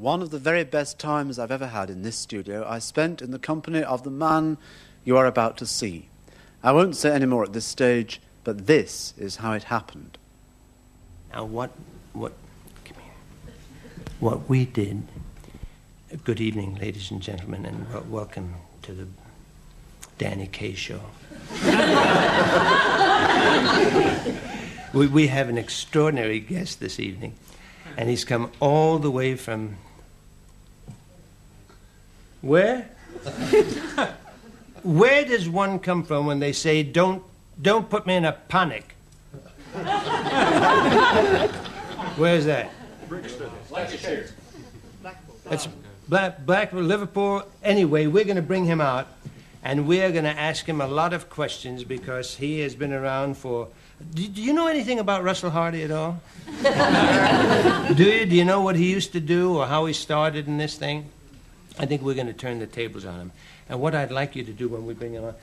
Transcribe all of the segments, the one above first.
one of the very best times I've ever had in this studio I spent in the company of the man you are about to see. I won't say any more at this stage, but this is how it happened. Now, what we did... Good evening, ladies and gentlemen, and welcome to the Danny Kaye Show. We have an extraordinary guest this evening, and he's come all the way from... Where? Where does one come from when they say, don't put me in a panic? Where's that? Lancashire. It's Blackpool, Liverpool. Anyway, we're going to bring him out, and we're going to ask him a lot of questions because he has been around for... Do you know anything about Russell Harty at all? Do you? Do you know what he used to do or how he started in this thing? I think we're going to turn the tables on him. And what I'd like you to do when we bring him on...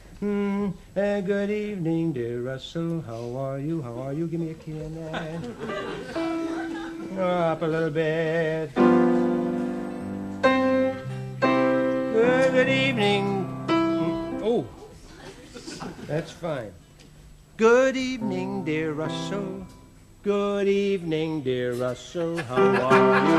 good evening, dear Russell. How are you? How are you? Give me a kiss. Up a little bit. Good evening. Oh, that's fine. Good evening, dear Russell. Good evening, dear Russell. How are you?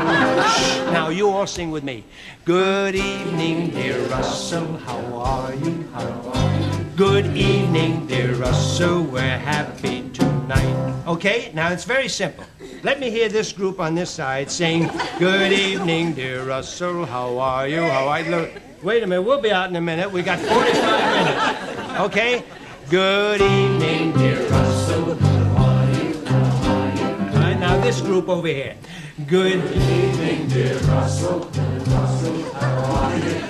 Now, you all sing with me. Good evening, dear Russell. How are you? How are you? Good evening, dear Russell. We're happy tonight. Okay, now it's very simple. Let me hear this group on this side sing, good evening, dear Russell. How are you? How are you? Look, wait a minute, we'll be out in a minute. We got 45 minutes. Okay? Good evening, dear Russell. How are you? How are you? All right, now this group over here. Good evening, dear Russell. Dear Russell, how are you?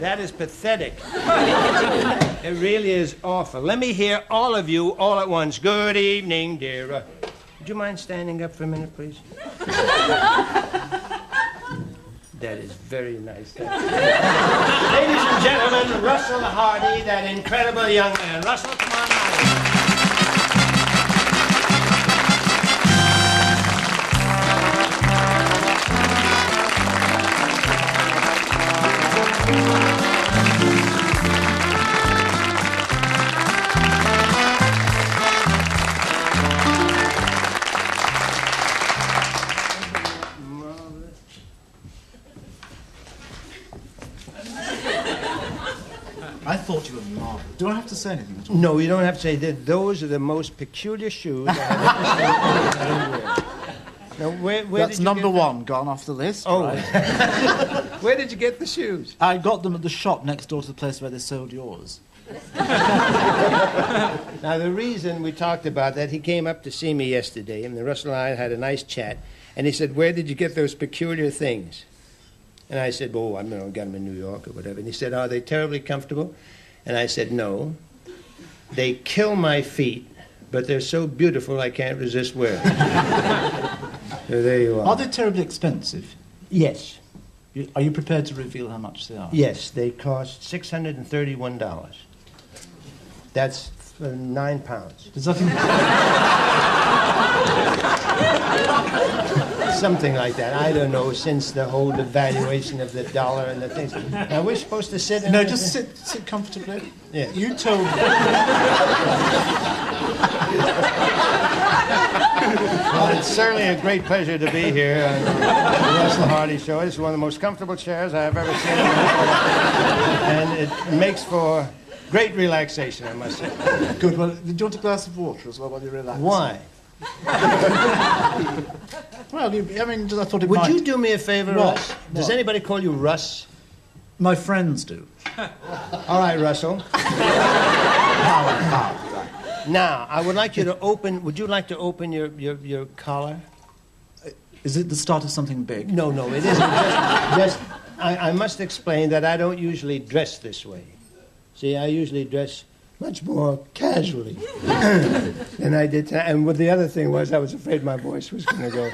That is pathetic. It really is awful. Let me hear all of you all at once. Good evening, dear. Would you mind standing up for a minute, please? That is very nice. Ladies and gentlemen, Russell Harty, that incredible young man. Russell, come on out. I thought you were marvelous. Do I have to say anything at all? No, you don't have to say that. Those are the most peculiar shoes I have ever seen. Now, where That's did you number get one, gone off the list. Oh. Right? Where did you get the shoes? I got them at the shop next door to the place where they sold yours. Now, the reason we talked about that, he came up to see me yesterday, and Russell and I had a nice chat, and he said, where did you get those peculiar things? And I said, oh, I got them in New York or whatever. And he said, are they terribly comfortable? And I said, no. They kill my feet, but they're so beautiful I can't resist wearing them. So there you are. Are they terribly expensive? Yes. Are you prepared to reveal how much they are? Yes, they cost $631. That's 9 pounds. Does that Something like that. I don't know, since the whole devaluation of the dollar and the things. Now, we're supposed to sit in... No, just sit comfortably. Yeah. You told me. Well, it's certainly a great pleasure to be here on the Russell Harty Show. This is one of the most comfortable chairs I have ever seen. And it makes for great relaxation, I must say. Good. Well, do you want a glass of water as well while you relax? Why? Well, I thought it Would might... you do me a favor, What? Russ? Does anybody call you Russ? My friends do. All right, Russell. Now, I would like you to open... Would you like to open your collar? Is it the start of something big? No, it isn't. I must explain that I don't usually dress this way. See, I usually dress much more casually than I did tonight. And what the other thing was, I was afraid my voice was going to go.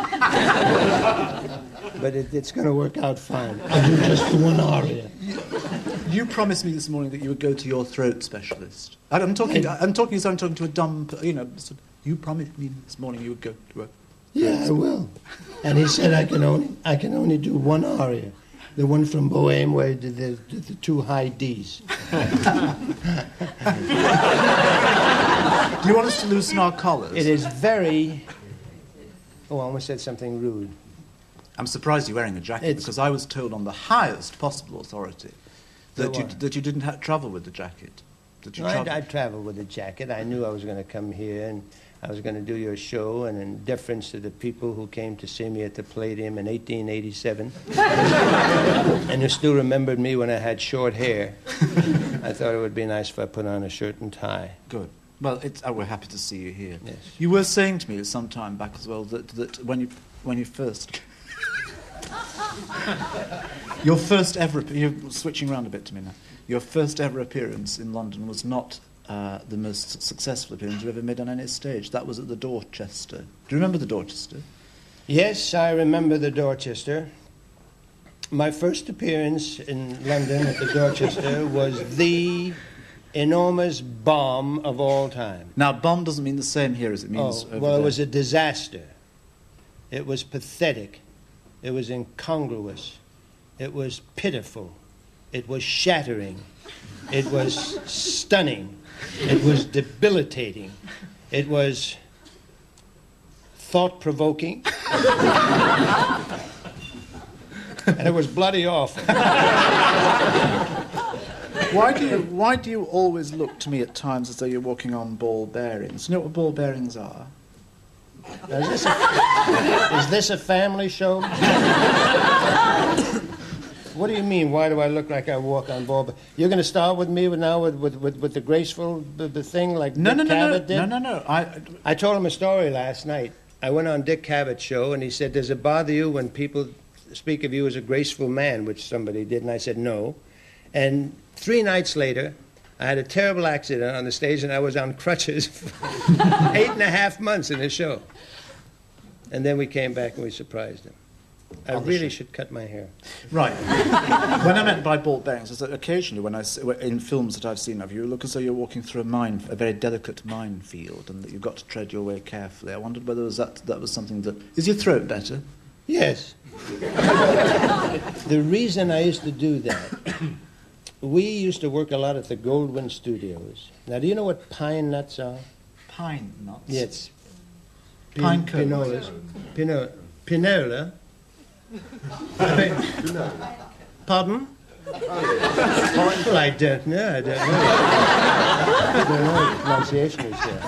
But it's going to work out fine. I'll do just the one aria. You promised me this morning that you would go to your throat specialist. I'm talking to a dumb, You promised me this morning you would go to a... Yeah, I will. And he said I can only do one aria. The one from Bohème where he did the two high Ds. Do you want us to loosen our collars? It is very... Oh, I almost said something rude. I'm surprised you're wearing a jacket because I was told on the highest possible authority that you didn't travel with the jacket. I traveled with a jacket. I knew I was going to come here and I was going to do your show, and in deference to the people who came to see me at the Palladium in 1887, and who still remembered me when I had short hair, I thought it would be nice if I put on a shirt and tie. Good. Well, we're happy to see you here. Yes. You were saying to me some time back as well that when you first... Your first ever... You're switching around a bit to me now. Your first ever appearance in London was not the most successful appearance you ever made on any stage. That was at the Dorchester. Do you remember the Dorchester? Yes, I remember the Dorchester. My first appearance in London at the Dorchester was the enormous bomb of all time. Now, bomb doesn't mean the same here as it means over well, there. It was a disaster. It was pathetic. It was incongruous. It was pitiful. It was shattering. It was stunning. It was debilitating. It was thought-provoking. And it was bloody awful. Why do you always look to me at times as though you're walking on ball bearings? You know what ball bearings are? Now, is this a family show? What do you mean? Why do I look like I walk on ball? You're going to start with me with the graceful the thing like Dick Cavett did? No. I told him a story last night. I went on Dick Cavett's show, and he said, "Does it bother you when people speak of you as a graceful man?" Which somebody did, and I said no. And 3 nights later, I had a terrible accident on the stage, and I was on crutches for 8.5 months in the show. And then we came back and we surprised him. I really should cut my hair. Right. When I meant by ball bearings is that occasionally in films that I've seen of you, you look as though you're walking through a very delicate minefield, and that you've got to tread your way carefully. I wondered whether that was something that... Is your throat better? Yes. The reason I used to do that, we used to work a lot at the Goldwyn Studios. Now, do you know what pine nuts are? Pine nuts? Yes. Pine cones. Pinola. Pardon? Well, I don't know. I don't know what the pronunciation is there.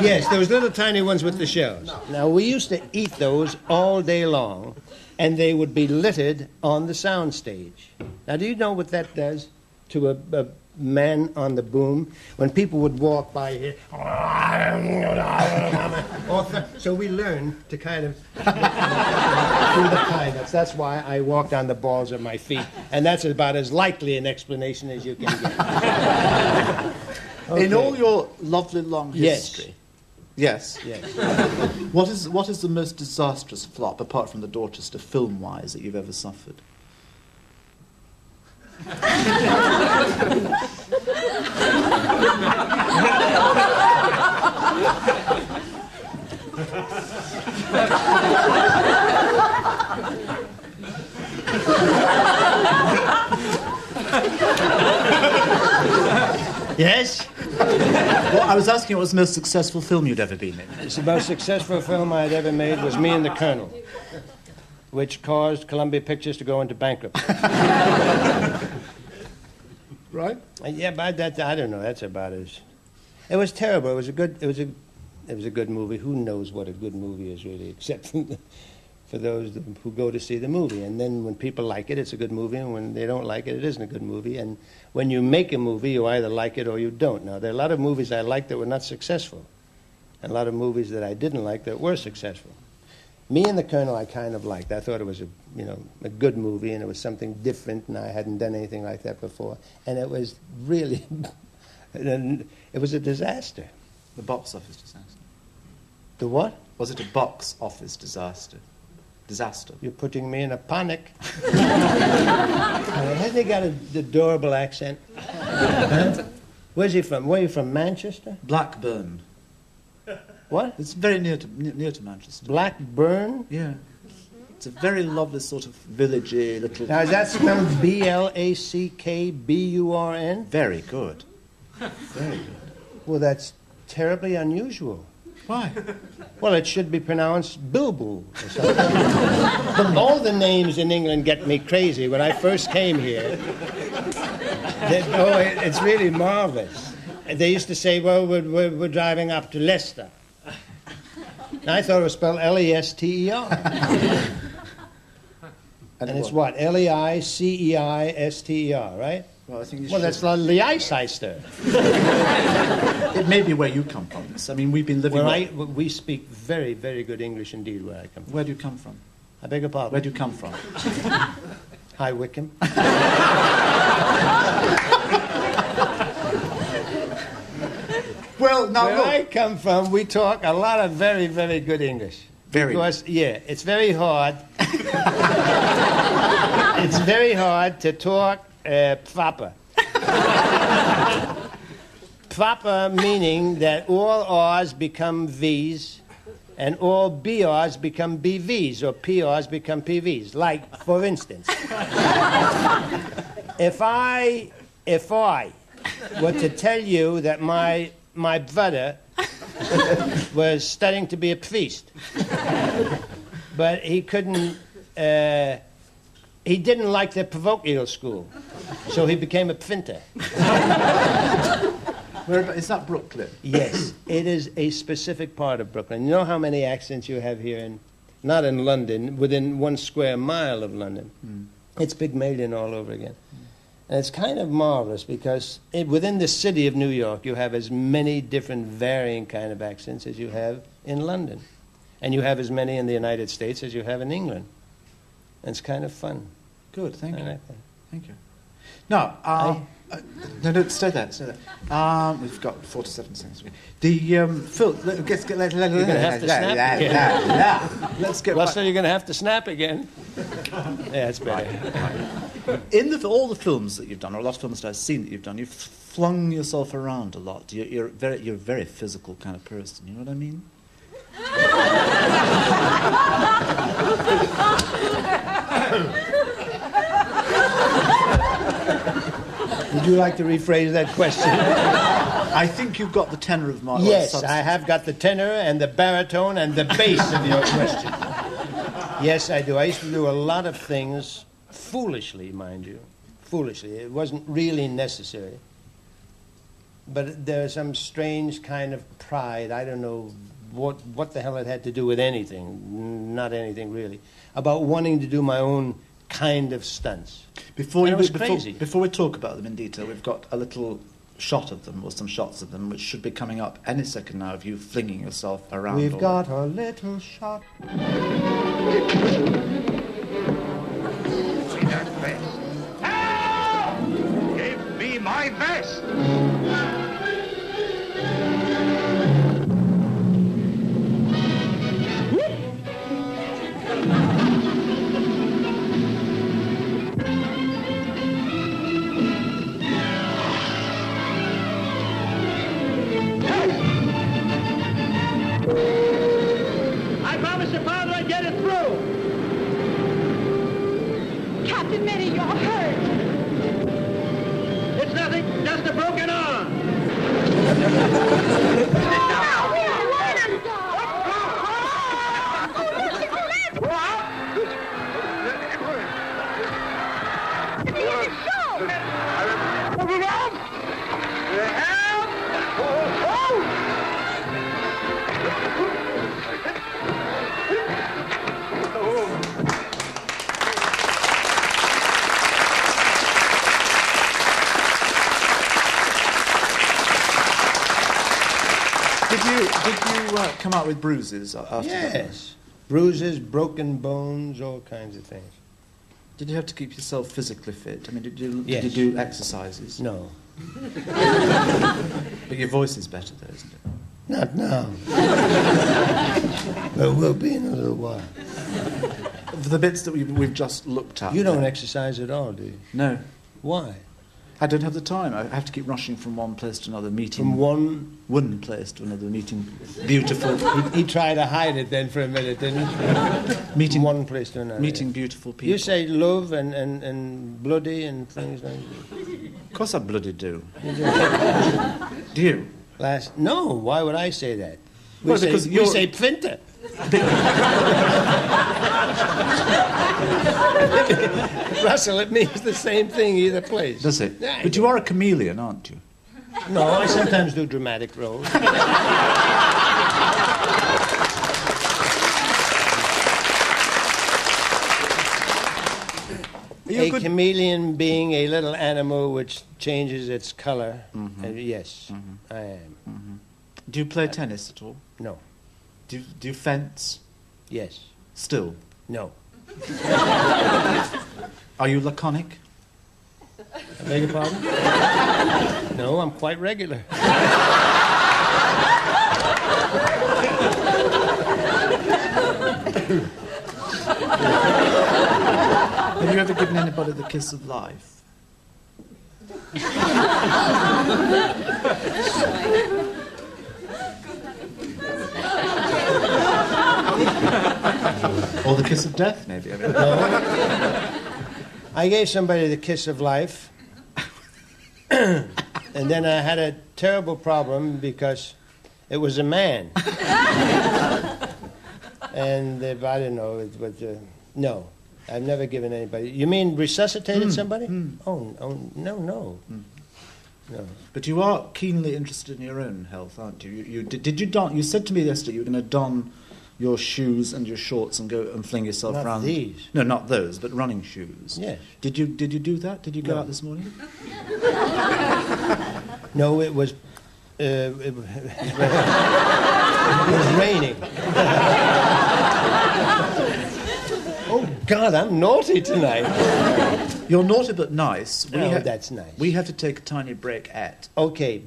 Yes, those little tiny ones with the shells. Now, we used to eat those all day long, and they would be littered on the sound stage. Now, do you know what that does to a man on the boom? When people would walk by here, so we learned to kind of do the pine nuts. That's why I walked on the balls of my feet, and that's about as likely an explanation as you can get. Okay. In all your lovely long history... Yes. What is the most disastrous flop, apart from the Dorchester, film-wise, that you've ever suffered? Yes? Well, I was asking what was the most successful film you'd ever been in. The most successful film I'd ever made was Me and the Colonel, which caused Columbia Pictures to go into bankruptcy. Right? Yeah, but I don't know. That's about as... It was terrible. It was a good movie. Who knows what a good movie is, really, except for those who go to see the movie. And then when people like it, it's a good movie, and when they don't like it, it isn't a good movie. And when you make a movie, you either like it or you don't. Now, there are a lot of movies I liked that were not successful, and a lot of movies that I didn't like that were successful. Me and the Colonel I kind of liked. I thought it was a good movie, and it was something different, and I hadn't done anything like that before. And it was really, it was a disaster. The box office disaster. The what? Was it a box office disaster? Disaster. You're putting me in a panic. Hasn't he got an adorable accent? Huh? Where's he from? Where are you from, Manchester? Blackburn. What? It's very near to Manchester. Blackburn? Yeah. It's a very lovely sort of villagey little... Now, is that spelled Blackburn? Very good. Very good. Well, that's terribly unusual. Why? Well, it should be pronounced Bilbo or something. All the names in England get me crazy. When I first came here, it's really marvelous. They used to say, well, we're driving up to Leicester. And I thought it was spelled L-E-S-T-E-R. And it's what? L-E-I-C-E-I-S-T-E-R, right? Well, I think that's Leicester. It may be where you come from. I mean, we've been living... We speak very, very good English indeed where I come from. Where do you come from? I beg your pardon? Where do you come from? High Wycombe. Well, now where I come from, we talk a lot of very, very good English. Because, it's very hard. It's very hard to talk proper. Proper meaning that all R's become V's and all BR's become BV's or PR's become PV's. Like, for instance, if I were to tell you that my brother was studying to be a priest, but he couldn't, he didn't like the parochial school, so he became a printer. Is that Brooklyn? Yes, it is a specific part of Brooklyn. You know how many accents you have here not in London, within 1 square mile of London. It's Pygmalion all over again. And it's kind of marvelous because within the city of New York, you have as many different varying kind of accents as you have in London. And you have as many in the United States as you have in England. And it's kind of fun. Good, thank you. Like thank you. Now, no, stay there. We've got 47 seconds. The Phil, let's get. You're going to have to snap again. Let's get. Russell, you're going to have to snap again. Yeah, it's better. Right. In all the films that you've done, or a lot of films that I've seen that you've done, you've flung yourself around a lot. You're a very physical kind of person. You know what I mean? Would you like to rephrase that question? I think you've got the tenor of my... Yes, I have got the tenor and the baritone and the bass of your question. Yes, I do. I used to do a lot of things foolishly, mind you. Foolishly. It wasn't really necessary. But there's some strange kind of pride. I don't know what the hell it had to do with anything. Not anything, really. About wanting to do my own kind of stunts. Before we talk about them in detail, we've got a little shot of them, or some shots of them, which should be coming up any second now of you flinging yourself around. We've got a little shot. See that vest? Help! Give me my vest! I promised your father I'd get it through. Captain Mitty, you're hurt. It's nothing, just a broken arm. Did you come out with bruises after that? Yes. Bruises, broken bones, all kinds of things. Did you have to keep yourself physically fit? I mean, did you do exercises? No. But your voice is better though, isn't it? Not now. But we'll be in a little while. For the bits that we've just looked at... You don't exercise at all, do you? No. Why? I don't have the time. I have to keep rushing from one place to another, meeting... From one place to another, meeting beautiful... He tried to hide it then for a minute, didn't he? meeting one place to another. Meeting beautiful people. You say love and bloody and things like that. Of course I bloody do. Do you? No, why would I say that? Well, because we say pfinter. Russell, it means the same thing either place. Does it? Yeah, but you are a chameleon, aren't you? No, I sometimes do dramatic roles. A chameleon being a little animal which changes its color. Mm-hmm. Yes, I am. Mm-hmm. Do you play tennis at all? No. Do you fence? Yes. Still? No. Are you laconic? I beg your pardon? No, I'm quite regular. Have you ever given anybody the kiss of life? Or the kiss of death, maybe? No. I gave somebody the kiss of life, and then I had a terrible problem because it was a man. And I don't know, it was, no, I've never given anybody. You mean resuscitated somebody? Oh, no. No. But you are keenly interested in your own health, aren't you? Did you don? You said to me yesterday you were going to don your shoes and your shorts and go and fling yourself not around. These. No, not those, but running shoes. Yes. Did you do that? Did you go out this morning? No, it was raining. Oh God, I'm naughty tonight. You're naughty but nice. That's nice. We have to take a tiny break at. Okay,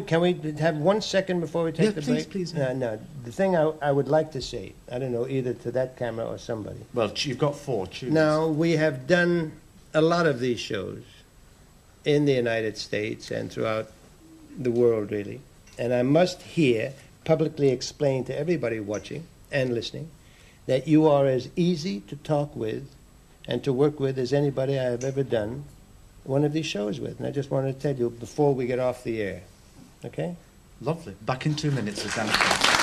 can we have 1 second before we take the break? Please. No. The thing I would like to say, I don't know, either to that camera or somebody. Well, you've got 4. Choose. Now, we have done a lot of these shows in the United States and throughout the world, really. And I must here publicly explain to everybody watching and listening that you are as easy to talk with and to work with as anybody I have ever done one of these shows with. And I just wanted to tell you before we get off the air. Okay? Lovely. Back in 2 minutes with Danica.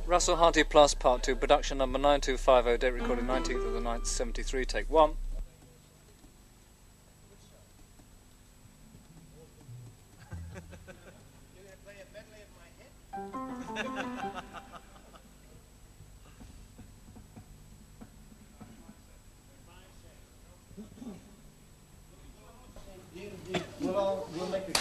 Russell Harty Plus Part 2, production number 9250, date recorded 19th of the 9th, 73, take 1. We'll make it.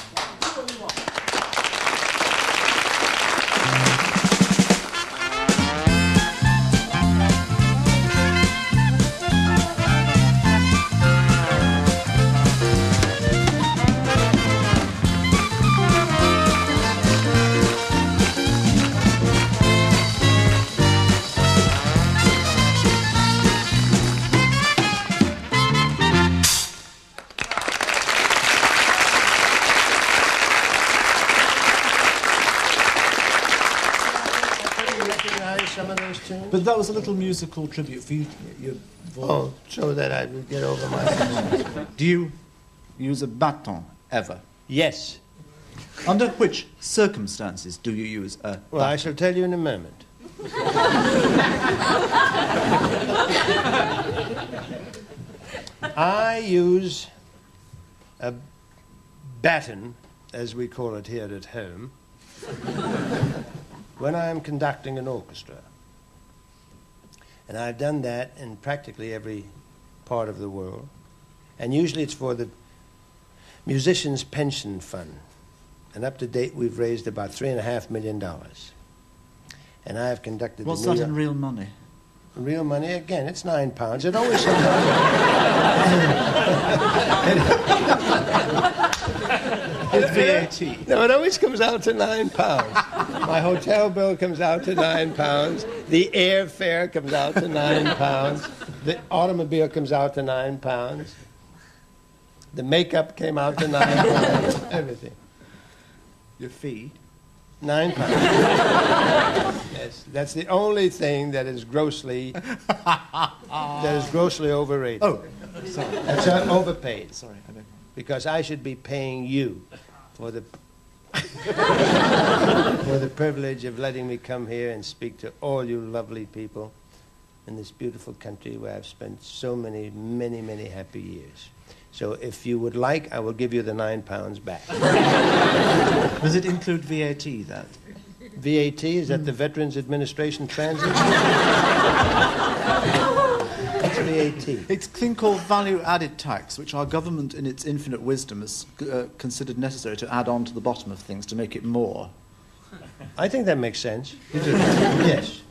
some of those tunes? But that was a little musical tribute for you, your voice. Oh, so that I would get over myself. Do you use a baton ever? Yes. Under which circumstances do you use a Well, I shall tell you in a moment. I use a baton, as we call it here at home, when I am conducting an orchestra. And I've done that in practically every part of the world. And usually it's for the Musicians' Pension Fund. And up to date, we've raised about $3.5 million. And I have conducted What's the New that York... in real money? Real money, again, it's £9. It always With VAT. No, it always comes out to £9. My hotel bill comes out to £9. The airfare comes out to £9. The automobile comes out to £9. The makeup came out to £9. Everything. Your fee? £9. Yes, that's the only thing that is grossly overrated. Oh, sorry. That's overpaid. Sorry, I beg. Because I should be paying you for the for the privilege of letting me come here and speak to all you lovely people in this beautiful country where I've spent so many happy years. So if you would like, I will give you the £9 back. Does it include VAT, that? VAT, is that the Veterans Administration Transit? That's VAT. It's a thing called value-added tax, which our government, in its infinite wisdom, has considered necessary to add on to the bottom of things to make it more. I think that makes sense. Yes.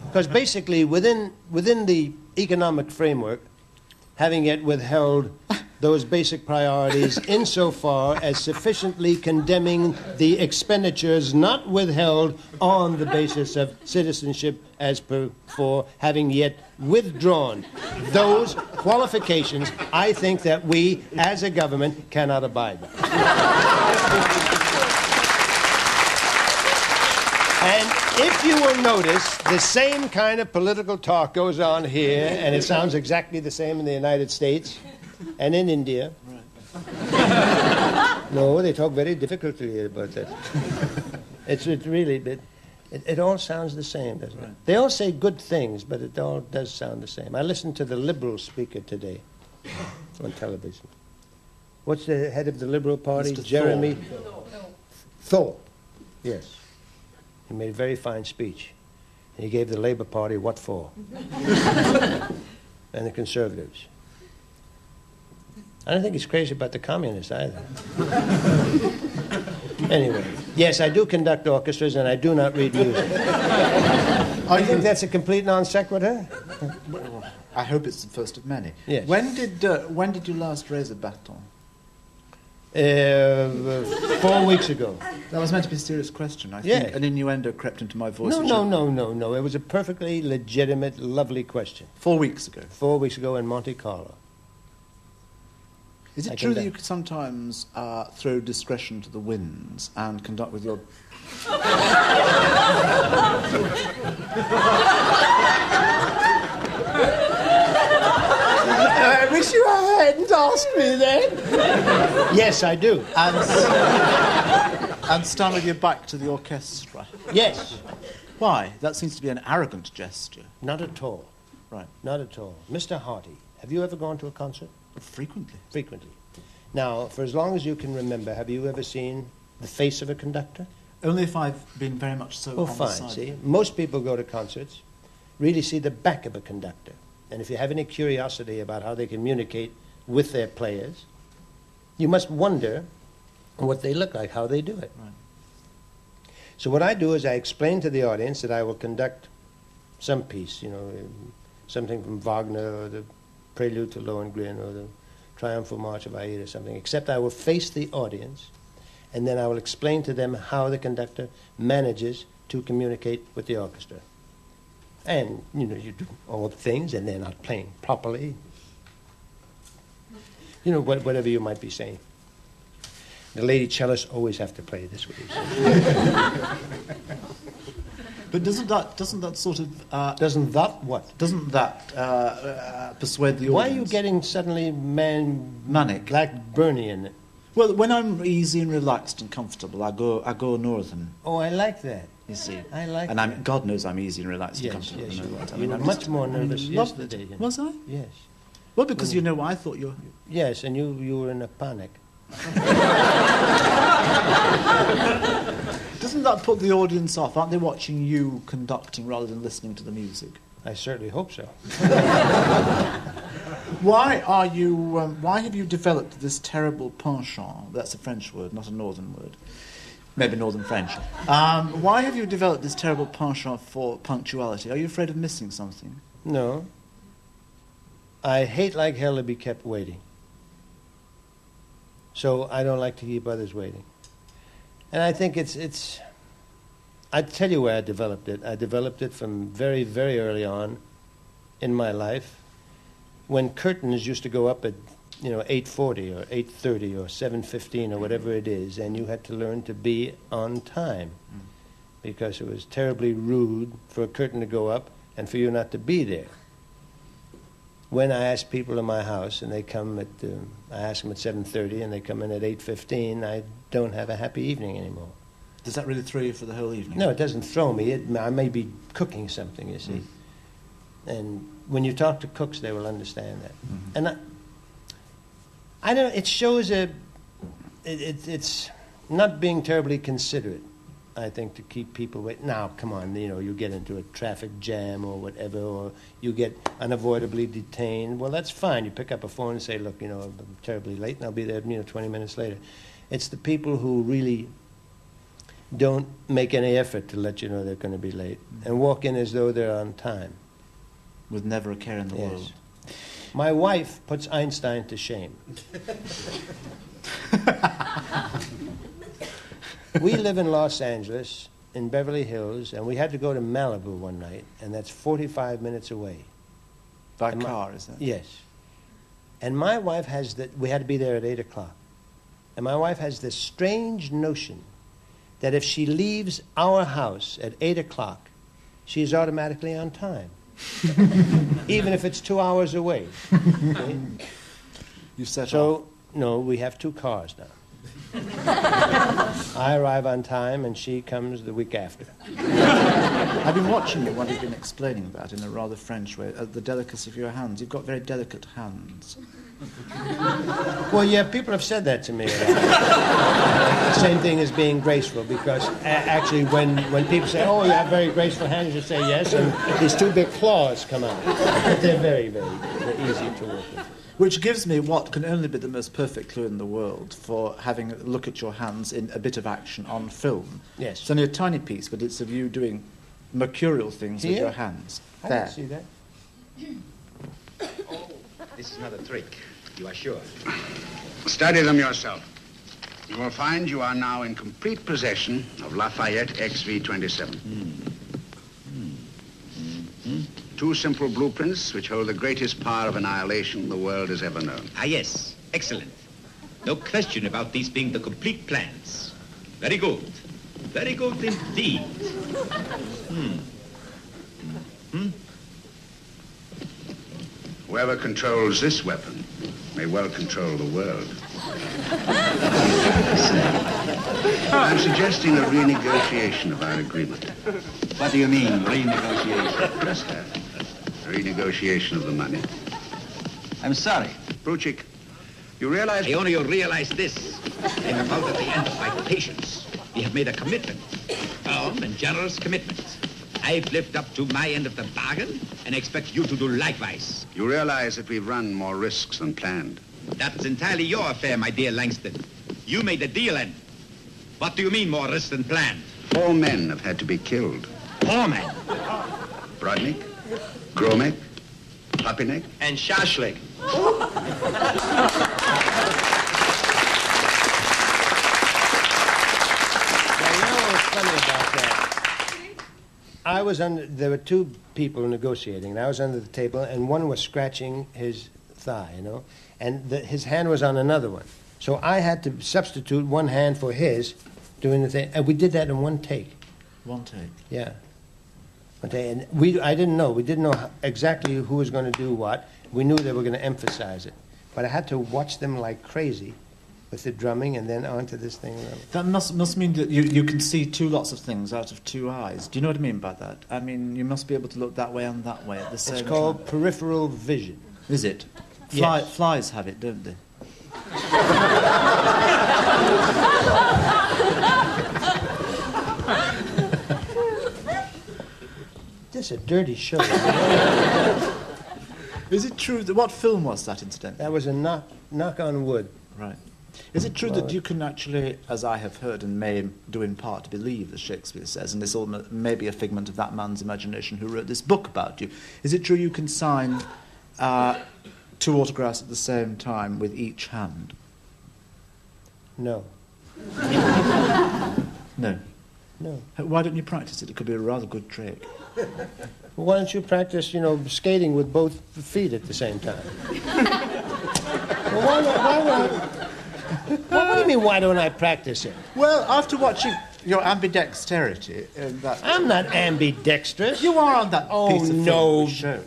Because basically, within the economic framework, having yet withheld those basic priorities insofar as sufficiently condemning the expenditures not withheld on the basis of citizenship as per for having yet withdrawn those qualifications, I think that we, as a government, cannot abide by. And if you will notice, the same kind of political talk goes on here, and it sounds exactly the same in the United States and in India. Right. No, they talk very difficultly about that. It all sounds the same, doesn't it? They all say good things, but it all does sound the same. I listened to the Liberal speaker today on television. What's the head of the Liberal Party? Mr. Jeremy Thorpe. Yes. He made a very fine speech. He gave the Labour Party what for? And the Conservatives. I don't think he's crazy about the Communists either. Anyway, yes, I do conduct orchestras and I do not read music. I think that's a complete non sequitur. I hope it's the first of many. Yes. When did you last raise a baton? 4 weeks ago. That was meant to be a serious question. I Yes. think an innuendo crept into my voice. No. It was a perfectly legitimate, lovely question. 4 weeks ago. 4 weeks ago in Monte Carlo. Is it true that you could sometimes throw discretion to the winds and conduct with your... I wish you hadn't asked me that. Yes, I do. And stand with your back to the orchestra? Yes. Why? That seems to be an arrogant gesture. Not at all. Right. Not at all. Mr. Harty, have you ever gone to a concert? Frequently. Frequently. Now, for as long as you can remember, have you ever seen the face of a conductor? Only if I've been very much so on the fine, side. see? Most people go to concerts, really see the back of a conductor. And if you have any curiosity about how they communicate with their players, you must wonder what they look like, how they do it. Right. So what I do is I explain to the audience that I will conduct some piece, something from Wagner or the Prelude to Lohengrin or the Triumphal March of Aida or something, except I will face the audience and then I will explain to them how the conductor manages to communicate with the orchestra. And, you do all the things and they're not playing properly. Whatever you might be saying. The lady cellists always have to play this way. But doesn't that sort of Doesn't that what? doesn't that persuade the audience? Why are you getting suddenly manic? Blackburnian? Well, when I'm easy and relaxed and comfortable, I go northern. Oh, I like that. You see, I like and that. God knows I'm easy and relaxed and Yes, comfortable. yes, you know you what I are. mean? You were I'm much just- more nervous loved yesterday. it. Was I? Yes. Well, because I thought you. Yes, and you were in a panic. Doesn't that put the audience off? Aren't they watching you conducting rather than listening to the music? I certainly hope so. Why are you? Why have you developed this terrible penchant? That's a French word, not a northern word. Maybe northern French. Why have you developed this terrible penchant for punctuality? Are you afraid of missing something? No. I hate like hell to be kept waiting. So I don't like to keep others waiting. And I think it's I tell you where I developed it. I developed it from very, very early on in my life, when curtains used to go up at 8:40 or 8:30 or 7:15 or whatever it is, and you had to learn to be on time, because it was terribly rude for a curtain to go up and for you not to be there. When I ask people in my house and they come at, I ask them at 7:30 and they come in at 8:15, I don't have a happy evening anymore. Does that really throw you for the whole evening? No, it doesn't throw me. I may be cooking something, you see. And when you talk to cooks, they will understand that. And I don't. It shows it's not being terribly considerate, I think, to keep people waiting. Now, come on, you get into a traffic jam or whatever, or you get unavoidably detained. Well, that's fine. You pick up a phone and say, look, I'm terribly late, and I'll be there, 20 minutes later. It's the people who really don't make any effort to let you know they're going to be late and walk in as though they're on time. With never a care in the Yes. world. My wife puts Einstein to shame. We live in Los Angeles, in Beverly Hills, and we had to go to Malibu one night, and that's 45 minutes away. By car, is that? Yes. And my wife has we had to be there at 8 o'clock. And my wife has this strange notion that if she leaves our house at 8 o'clock, she is automatically on time. Even if it's 2 hours away. Okay? You set off. So, no, we have 2 cars now. I arrive on time, and she comes the week after. I've been watching you while you've been explaining that in a rather French way, the delicacy of your hands. You've got very delicate hands. Well, yeah, people have said that to me. Same thing as being graceful, because actually when people say, oh, you have very graceful hands, you say yes, and these 2 big claws come out. They're very, they're easy to work with. Which gives me what can only be the most perfect clue in the world for having a look at your hands in a bit of action on film. Yes. It's only a tiny piece, but it's of you doing mercurial things with Here? your hands. I There. didn't see that. This is not a trick, you are sure? Study them yourself. You will find you are now in complete possession of Lafayette XV-27. 2 simple blueprints which hold the greatest power of annihilation the world has ever known. Ah, yes. Excellent. No question about these being the complete plans. Very good. Very good indeed. Whoever controls this weapon may well control the world. I'm suggesting a renegotiation of our agreement. What do you mean, renegotiation? Just that. Renegotiation of the money. I'm sorry. Bruchik, you realize... I only realize this. I'm about at the end of my patience. We have made a commitment. Firm and generous commitment. I've lived up to my end of the bargain and expect you to do likewise. You realize that we've run more risks than planned. That's entirely your affair, my dear Langston. You made the deal, and what do you mean more risks than planned? 4 men have had to be killed. 4 men. Brodnik, Gromek, Papinek, And Shashlik. There were 2 people negotiating, and I was under the table, and one was scratching his thigh, and his hand was on another one. So I had to substitute one hand for his, doing the thing, and we did that in one take. One take. Yeah. Okay, and I didn't know. We didn't know exactly who was going to do what. We knew they were going to emphasize it. But I had to watch them like crazy with the drumming and then onto this thing. That must mean that you can see two lots of things out of two eyes. Do you know what I mean by that? I mean, you must be able to look that way and that way at the same time. It's called peripheral vision. Is it? Yes. Flies have it, don't they? This is a dirty show. Is it true that what film was that, incidentally? That was a knock on wood. Right. Is it true that you can actually, as I have heard and may do in part, believe, as Shakespeare says, and this all may be a figment of that man's imagination who wrote this book about you, is it true you can sign two autographs at the same time with each hand? No. No. No. Why don't you practice it? It could be a rather good trick. Well, why don't you practice, skating with both feet at the same time? Well, what do you mean, why don't I practice it? Well, after watching your ambidexterity in that... I'm not ambidextrous. You are on that piece of film no. show.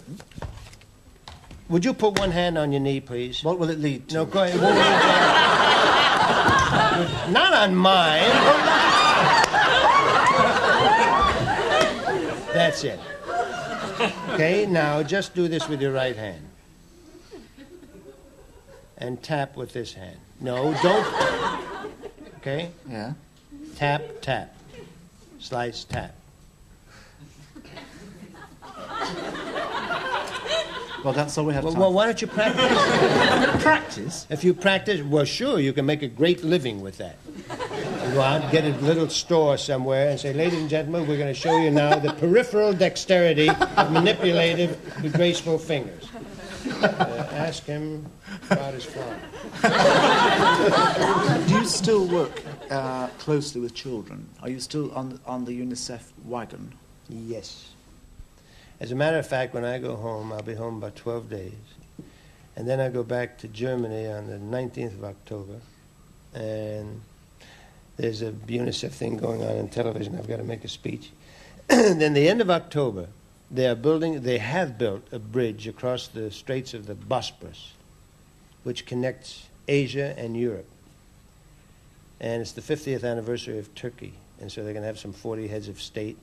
Would you put one hand on your knee, please? What will it lead to? No, go ahead. Not on mine. That's it. Okay, now just do this with your right hand. And tap with this hand. No, don't. Okay? Yeah. Tap, tap. Slice, tap. Well, that's all we have time Well, why don't you practice? Practice? If you practice, well, sure, you can make a great living with that. You go out, get a little store somewhere, and say, ladies and gentlemen, we're going to show you now the peripheral dexterity of manipulative with graceful fingers. Ask him about his farm. Do you still work closely with children? Are you still on the UNICEF wagon? Yes. As a matter of fact, when I go home, I'll be home about 12 days. And then I go back to Germany on the 19th of October. And there's a UNICEF thing going on television. I've got to make a speech. Then the end of October, they have built a bridge across the Straits of the Bosporus, which connects Asia and Europe. And it's the 50th anniversary of Turkey. And so they're going to have some 40 heads of state.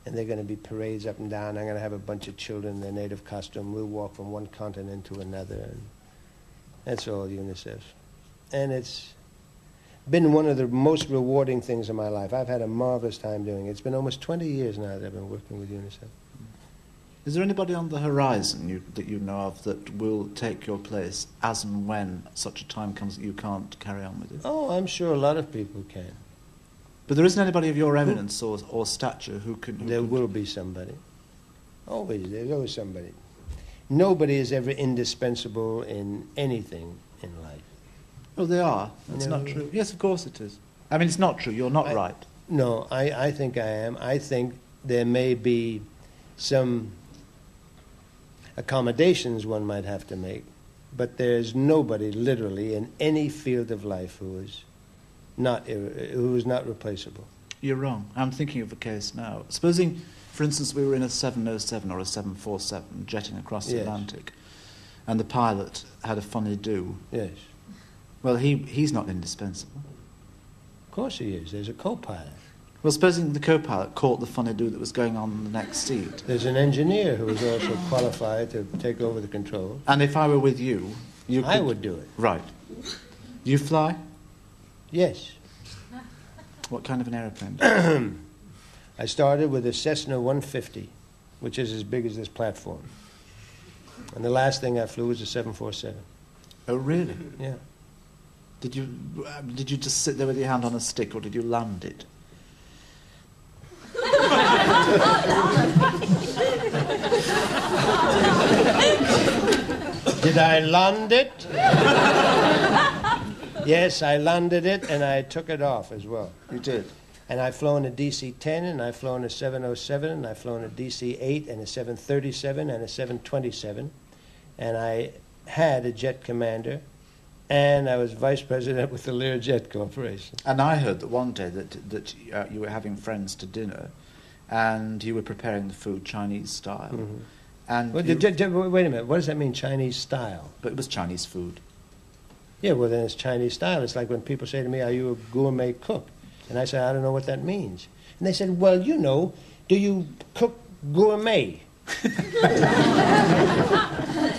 And they're going to be parades up and down. I'm going to have a bunch of children in their native costume. We'll walk from one continent to another. And that's all UNICEF. And it's been one of the most rewarding things in my life. I've had a marvelous time doing it. It's been almost 20 years now that I've been working with UNICEF. Is there anybody on the horizon that you know of that will take your place as and when such a time comes that you can't carry on with it? Oh, I'm sure a lot of people can. But there isn't anybody of your eminence or stature who can... There will be somebody. There's always somebody. Nobody is ever indispensable in anything in life. Oh, they are. That's not true. Yes, of course it is. I mean, it's not true. You're not right. No, I think I am. I think there may be some accommodations one might have to make, but there's nobody literally in any field of life who is not replaceable. You're wrong. I'm thinking of a case now. Supposing, for instance, we were in a 707 or a 747 jetting across the Atlantic, and the pilot had a funny do. Yes. Well, he's not indispensable. Of course he is. There's a co-pilot. Well, supposing the co-pilot caught the funny do that was going on in the next seat. There's an engineer who is also qualified to take over the control. And if I were with you, I would do it. Right. Do you fly? Yes. What kind of an aeroplane? I started with a Cessna 150, which is as big as this platform. And the last thing I flew was a 747. Oh, really? Yeah. Did you just sit there with your hand on a stick, or did you land it? Did I land it? Yes, I landed it, and I took it off as well. You did? And I've flown a DC-10, and I've flown a 707, and I've flown a DC-8, and a 737, and a 727. And I had a jet commander, and I was vice president with the Learjet Corporation. And I heard that one day that you were having friends to dinner, and you were preparing the food Chinese style. Mm-hmm. And Well, you- wait a minute. What does that mean, Chinese style? but it was Chinese food. Yeah, well, then it's Chinese style. It's like when people say to me, "Are you a gourmet cook?" And I say, "I don't know what that means." And they said, "Well, you know, do you cook gourmet?"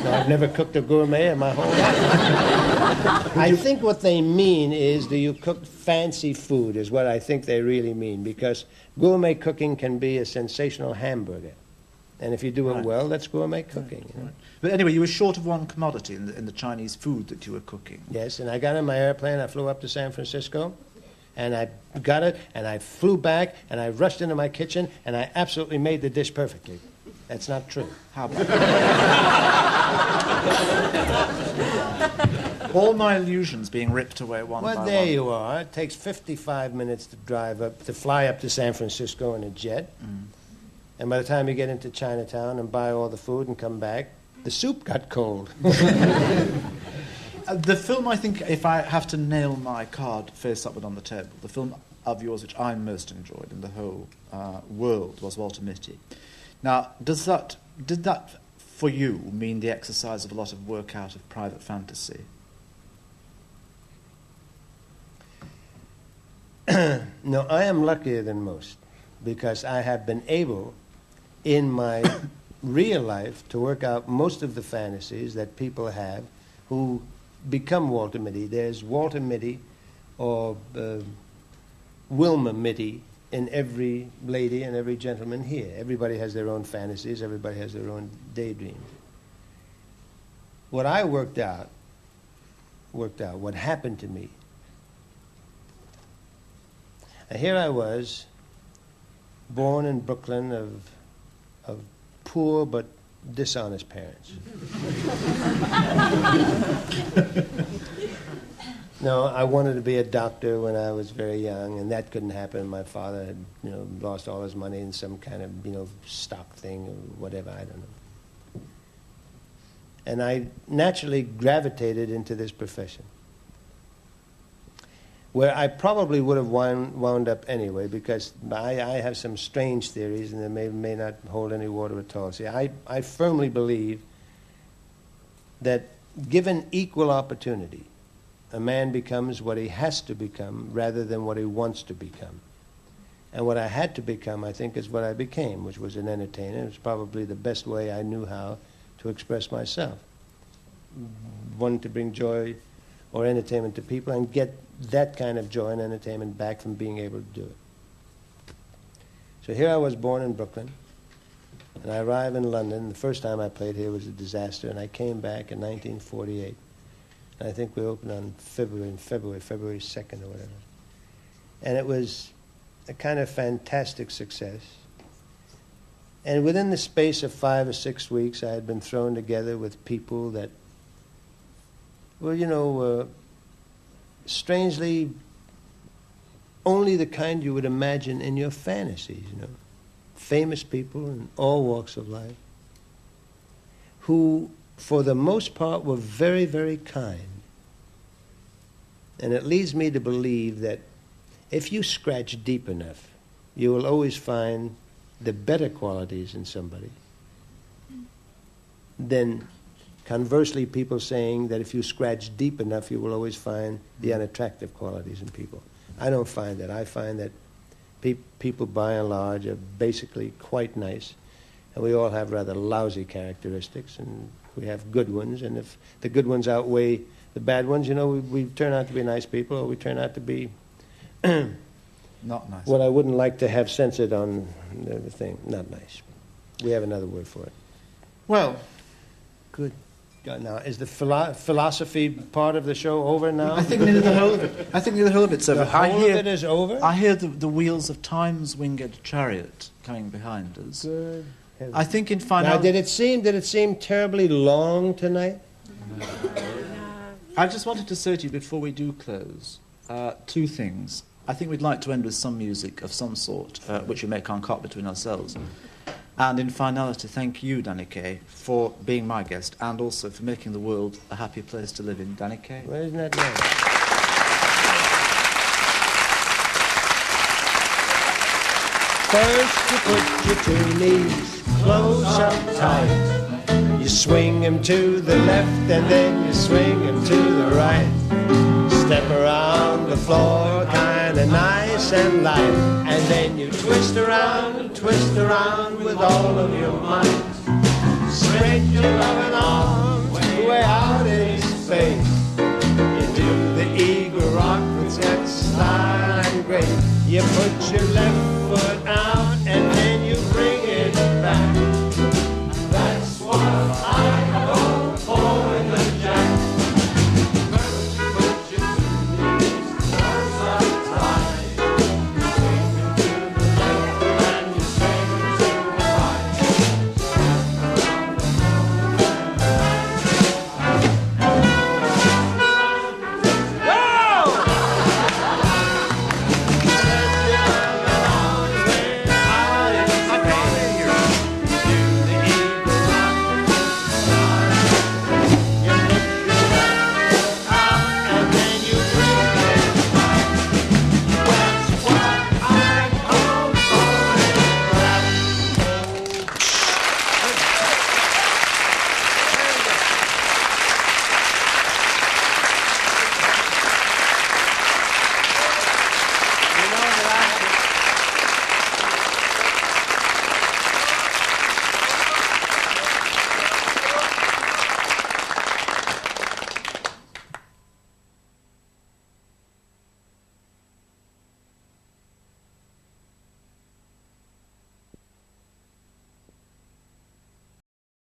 No, I've never cooked a gourmet in my whole life. I think what they mean is, do you cook fancy food, is what I think they really mean, because gourmet cooking can be a sensational hamburger. And if you do it Right. well, that's gourmet cooking. You know? But anyway, you were short of one commodity in the Chinese food that you were cooking. Yes, and I got in my airplane, I flew up to San Francisco, and I got it, and I flew back, and I rushed into my kitchen, and I absolutely made the dish perfectly. That's not true. How about all my illusions being ripped away one by Well, one. there you are. It takes 55 minutes to fly up to San Francisco in a jet. And by the time you get into Chinatown and buy all the food and come back, the soup got cold. The film, I think, if I have to nail my card face upward on the table, the film of yours which I most enjoyed in the whole world was Walter Mitty. Now, did that for you mean the exercise of a lot of work out of private fantasy? No, I am luckier than most because I have been able, in my real life, to work out most of the fantasies that people have who become Walter Mitty. There's Walter Mitty or Wilma Mitty in every lady and every gentleman here. Everybody has their own fantasies. Everybody has their own daydreams. What I worked out, what happened to me. And here I was, born in Brooklyn of poor but dishonest parents. No, I wanted to be a doctor when I was very young, and that couldn't happen. My father had, lost all his money in some kind of, stock thing or whatever, I don't know. And I naturally gravitated into this profession, where I probably would have wound up anyway, because I have some strange theories, and they may not hold any water at all. See, I firmly believe that given equal opportunity, a man becomes what he has to become rather than what he wants to become. And what I had to become, I think, is what I became, which was an entertainer. It was probably the best way I knew how to express myself. Wanted to bring joy or entertainment to people and get that kind of joy and entertainment back from being able to do it. So here I was, born in Brooklyn, and I arrived in London. The first time I played here was a disaster, and I came back in 1948. And I think we opened on February 2nd or whatever. And it was a kind of fantastic success. And within the space of 5 or 6 weeks, I had been thrown together with people that were, strangely only the kind you would imagine in your fantasies, famous people in all walks of life, who, for the most part, were very, very kind. And it leads me to believe that if you scratch deep enough, you will always find the better qualities in somebody than, conversely, people saying that if you scratch deep enough, you will always find the unattractive qualities in people. I don't find that. I find that people, by and large, are basically quite nice, and we all have rather lousy characteristics, and we have good ones, and if the good ones outweigh the bad ones, we turn out to be nice people, or we turn out to be not nice. What I wouldn't like to have censored on the thing. Not nice. We have another word for it. Well, good. Now, is the philosophy part of the show over now? I think nearly the whole of it. It's over. The whole of it is over? I hear the wheels of Time's winged chariot coming behind us. Good. I think in final. Now, did it seem terribly long tonight? I just wanted to say to you before we do close, two things. I think we'd like to end with some music of some sort, which we may concoct between ourselves. And in finality, thank you, Danny Kaye, for being my guest and also for making the world a happy place to live in. Danny Kaye. Well, isn't that nice? First you put your two knees close up tight. You swing him to the left and then you swing him to the right. Step around the floor kinda nice and light. And then you twist around with all of your might. Spread your loving arms way out in space. You do the eagle rock with that style and grace. You put your left